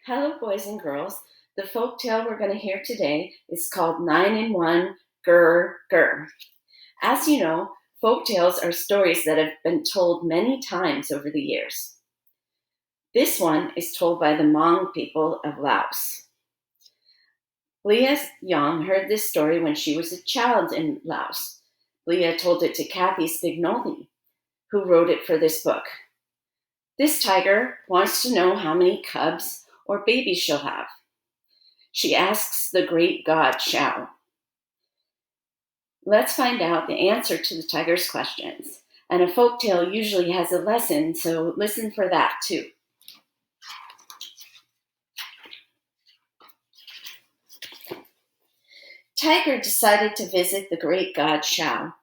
Hello, boys and girls. The folk tale we're going to hear today is called 9 in 1 Grr Grr. As you know, folk tales are stories that have been told many times over the years. This one is told by the Hmong people of Laos. Leah Young heard this story when she was a child in Laos. Leah told it to Kathy Spignoli, who wrote it for this book. This tiger wants to know how many cubs or babies she'll have. She asks the great god Shao. Let's find out the answer to the tiger's questions. And a folktale usually has a lesson, so listen for that too. Tiger decided to visit the great god Shao,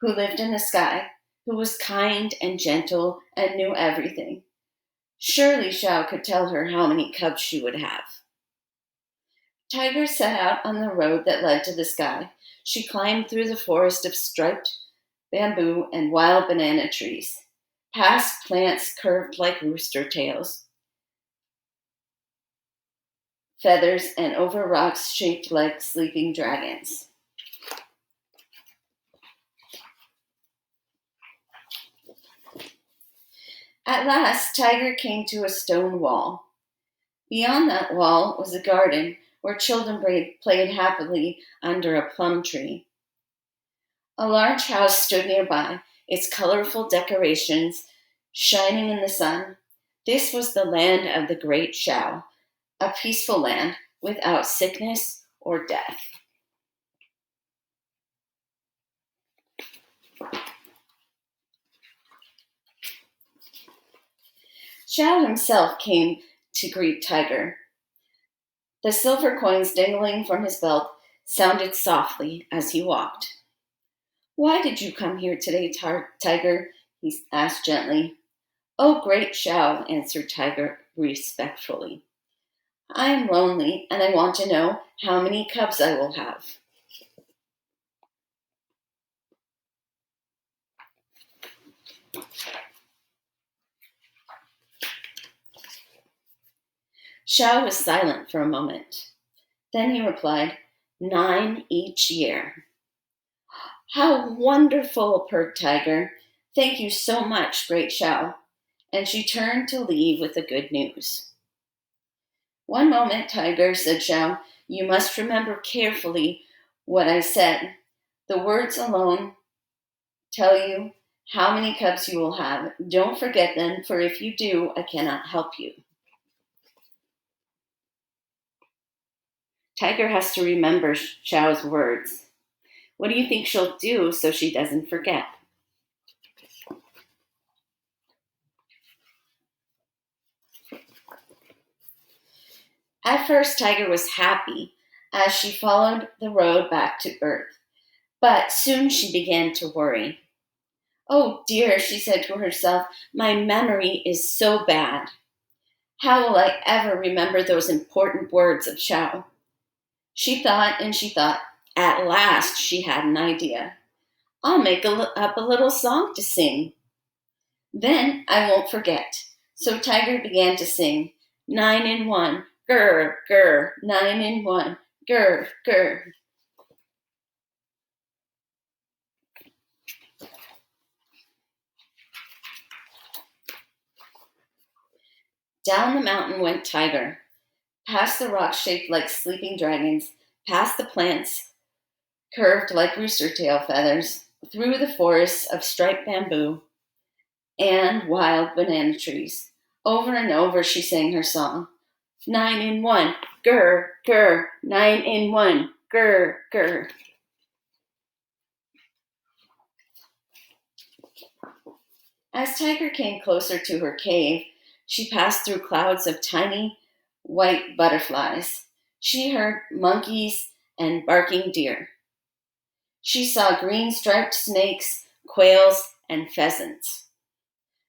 who lived in the sky, who was kind and gentle and knew everything. Surely Shao could tell her how many cubs she would have. Tiger set out on the road that led to the sky. She climbed through the forest of striped bamboo and wild banana trees, past plants curved like rooster tails, feathers, and over rocks shaped like sleeping dragons. At last, Tiger came to a stone wall. Beyond that wall was a garden where children played happily under a plum tree. A large house stood nearby, its colorful decorations shining in the sun. This was the land of the great Shao, a peaceful land without sickness or death. Shao himself came to greet Tiger. The silver coins dangling from his belt sounded softly as he walked. "Why did you come here today, Tiger?" he asked gently. "Oh, great Shao," answered Tiger respectfully. "I am lonely, and I want to know how many cubs I will have." Shao was silent for a moment. Then he replied, 9 each year." "How wonderful," purred Tiger. "Thank you so much, great Shao." And she turned to leave with the good news. "One moment, Tiger," said Shao. "You must remember carefully what I said. The words alone tell you how many cubs you will have. Don't forget them, for if you do, I cannot help you." Tiger has to remember Shao's words. What do you think she'll do so she doesn't forget? At first, Tiger was happy as she followed the road back to Earth. But soon she began to worry. "Oh dear," she said to herself, "my memory is so bad. How will I ever remember those important words of Shao?" She thought and she thought. At last she had an idea. "I'll make up a little song to sing. Then I won't forget." So Tiger began to sing, 9 in 1, grr, grr, 9 in 1, grr, grr. Down the mountain went Tiger, past the rocks shaped like sleeping dragons, past the plants curved like rooster tail feathers, through the forests of striped bamboo and wild banana trees. Over and over she sang her song. 9 in 1, grr, grr, 9 in 1, grr, grr. As Tiger came closer to her cave, she passed through clouds of tiny white butterflies. She heard monkeys and barking deer. She saw green striped snakes, quails, and pheasants.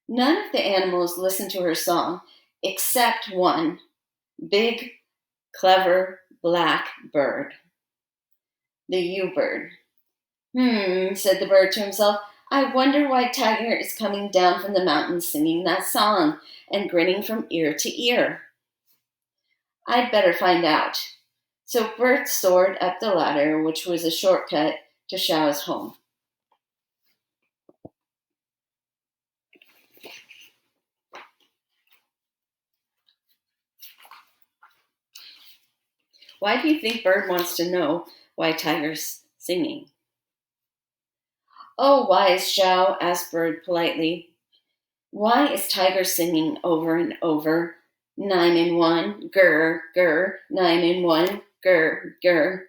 None of the animals listened to her song except one big, clever, black bird. The U-bird. Said the bird to himself. "I wonder why Tiger is coming down from the mountain singing that song and grinning from ear to ear." I'd better find out. So Bert soared up the ladder, which was a shortcut to Xiao's home. Why do you think Bird wants to know why Tiger's singing? Oh, why is Xiao? Asked Bird politely. Why is Tiger singing over and over? 9 and 1, grr, grr, 9 and 1, grr, grr.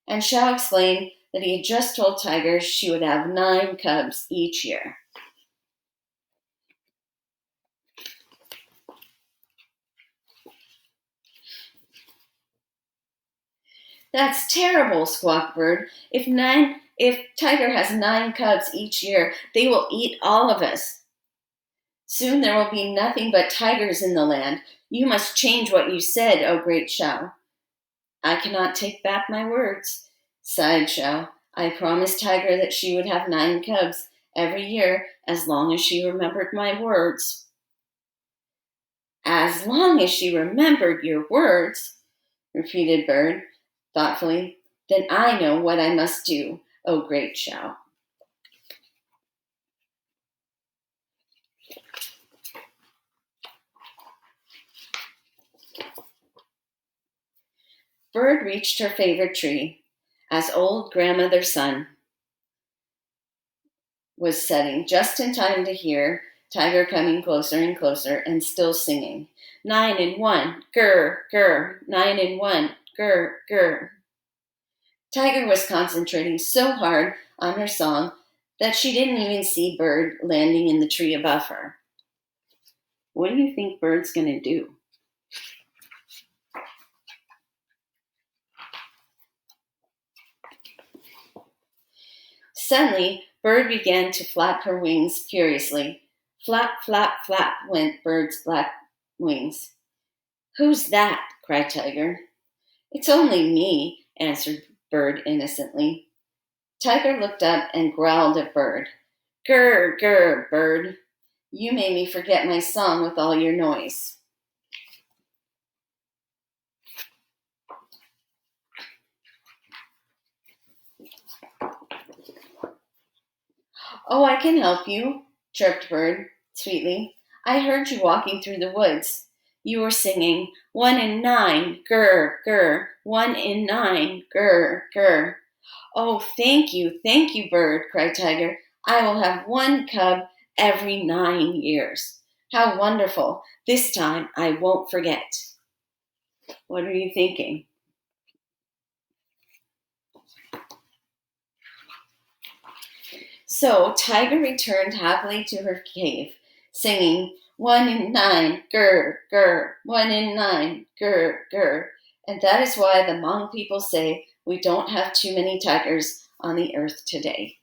And Xiao explained that he had just told Tiger she would have 9 cubs each year. That's terrible, squawked Bird. If Tiger has 9 cubs each year, they will eat all of us. Soon there will be nothing but tigers in the land. You must change what you said, O great Xiao. I cannot take back my words, sighed Xiao. I promised Tiger that she would have 9 cubs every year as long as she remembered my words. As long as she remembered your words, repeated Bird thoughtfully. Then I know what I must do, O great Xiao. Bird reached her favorite tree as old grandmother sun was setting, just in time to hear Tiger coming closer and closer and still singing. 9 and 1, grr, grr, 9 and 1, grr, grr. Tiger was concentrating so hard on her song that she didn't even see Bird landing in the tree above her. What do you think Bird's going to do? Suddenly, Bird began to flap her wings furiously. Flap, flap, flap went Bird's black wings. Who's that? Cried Tiger. It's only me, answered Bird innocently. Tiger looked up and growled at Bird. Grr, grr, Bird. You made me forget my song with all your noise. Oh, I can help you, chirped Bird sweetly. I heard you walking through the woods. You were singing 1 and 9, grr, grr, 1 and 9, grr, grr. Oh, thank you, Bird, cried Tiger. I will have 1 cub every 9 years. How wonderful. This time I won't forget. What are you thinking? So Tiger returned happily to her cave, singing 1 and 9, grr, grr, 1 and 9, grr, grr. And that is why the Hmong people say we don't have too many tigers on the earth today.